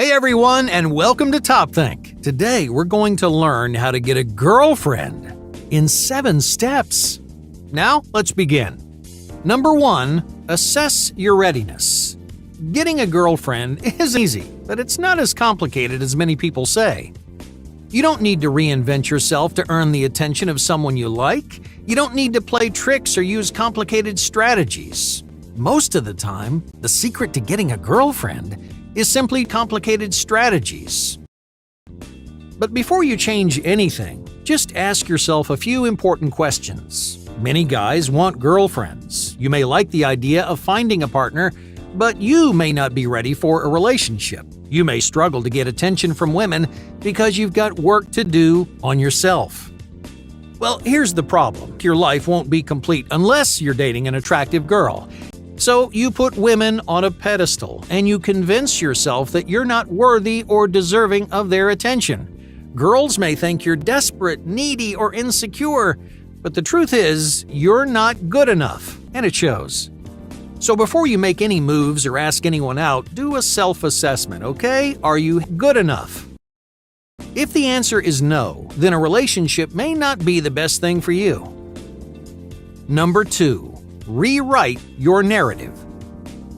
Hey everyone, and welcome to Top Think. Today we're going to learn how to get a girlfriend in 7 steps. Now, let's begin. Number 1, assess your readiness. Getting a girlfriend is easy, but it's not as complicated as many people say. You don't need to reinvent yourself to earn the attention of someone you like. You don't need to play tricks or use complicated strategies. Most of the time, the secret to getting a girlfriend is simply complicated strategies. But before you change anything, just ask yourself a few important questions. Many guys want girlfriends. You may like the idea of finding a partner, but you may not be ready for a relationship. You may struggle to get attention from women because you've got work to do on yourself. Well, here's the problem. Your life won't be complete unless you're dating an attractive girl. So you put women on a pedestal and you convince yourself that you're not worthy or deserving of their attention. Girls may think you're desperate, needy, or insecure, but the truth is, you're not good enough, and it shows. So before you make any moves or ask anyone out, do a self-assessment, okay? Are you good enough? If the answer is no, then a relationship may not be the best thing for you. Number 2, rewrite your narrative.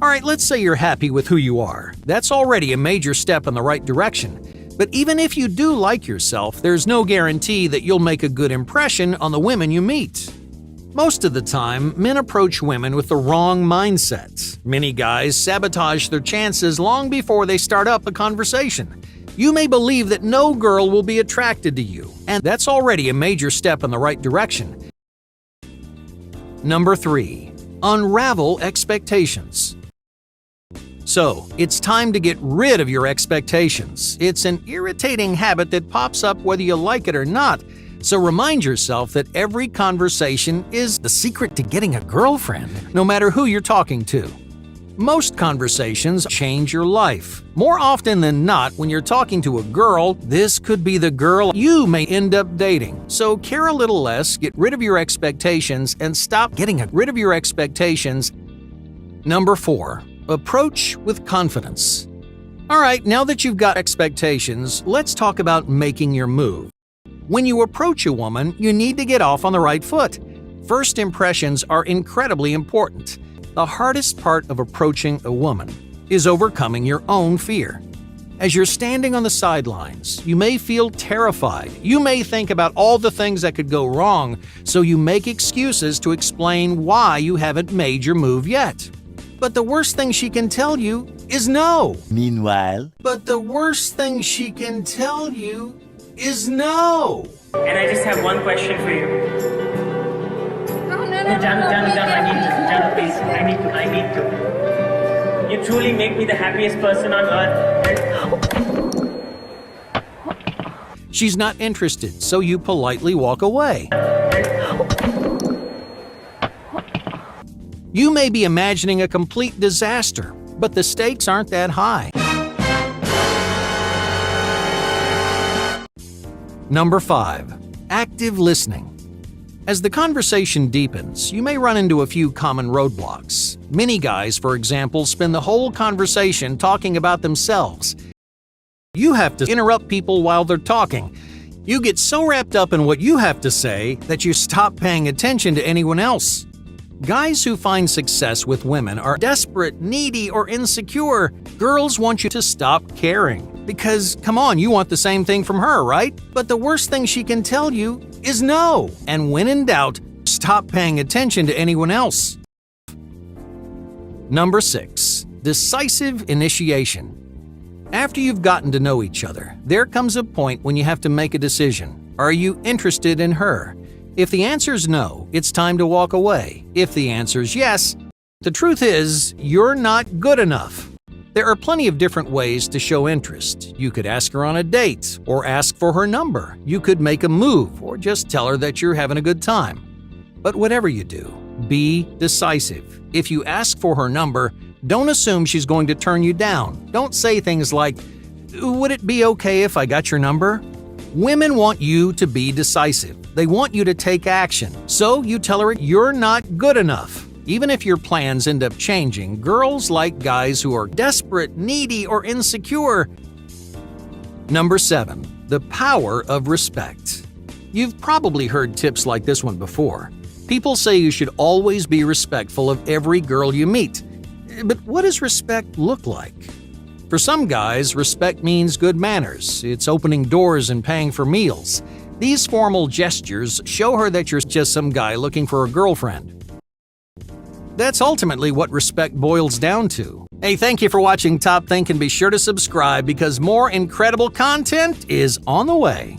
Alright, let's say you're happy with who you are. That's already a major step in the right direction. But even if you do like yourself, there's no guarantee that you'll make a good impression on the women you meet. Most of the time, men approach women with the wrong mindset. Many guys sabotage their chances long before they start up a conversation. You may believe that no girl will be attracted to you, and that's already a major step in the right direction. Number 3, unravel expectations. So, it's time to get rid of your expectations. It's an irritating habit that pops up whether you like it or not. So remind yourself that every conversation is the secret to getting a girlfriend, no matter who you're talking to. Most conversations change your life. More often than not, when you're talking to a girl, this could be the girl you may end up dating. So care a little less, get rid of your expectations, and stop getting rid of your expectations. Number 4, approach with confidence. Alright, now that you've got expectations, let's talk about making your move. When you approach a woman, you need to get off on the right foot. First impressions are incredibly important. The hardest part of approaching a woman is overcoming your own fear. As you're standing on the sidelines, you may feel terrified. You may think about all the things that could go wrong, so you make excuses to explain why you haven't made your move yet. But the worst thing she can tell you is no. Meanwhile, But the worst thing she can tell you is no. And I just have one question for you. No, Janu, please. I need to. You truly make me the happiest person on earth. She's not interested, so you politely walk away. You may be imagining a complete disaster, but the stakes aren't that high. Number 5, active listening. As the conversation deepens, you may run into a few common roadblocks. Many guys, for example, spend the whole conversation talking about themselves. You have to interrupt people while they're talking. You get so wrapped up in what you have to say that you stop paying attention to anyone else. Guys who find success with women are desperate, needy, or insecure. Girls want you to stop caring. Because, come on, you want the same thing from her, right? But the worst thing she can tell you is no. And when in doubt, stop paying attention to anyone else. Number 6, decisive initiation. After you've gotten to know each other, there comes a point when you have to make a decision. Are you interested in her? If the answer's no, it's time to walk away. If the answer's yes, the truth is, you're not good enough. There are plenty of different ways to show interest. You could ask her on a date, or ask for her number. You could make a move, or just tell her that you're having a good time. But whatever you do, be decisive. If you ask for her number, don't assume she's going to turn you down. Don't say things like, "Would it be okay if I got your number?" Women want you to be decisive. They want you to take action. So you tell her you're not good enough. Even if your plans end up changing, girls like guys who are desperate, needy, or insecure. Number 7. The power of respect. You've probably heard tips like this one before. People say you should always be respectful of every girl you meet. But what does respect look like? For some guys, respect means good manners. It's opening doors and paying for meals. These formal gestures show her that you're just some guy looking for a girlfriend. That's ultimately what respect boils down to. Hey, thank you for watching Top Think, and be sure to subscribe because more incredible content is on the way.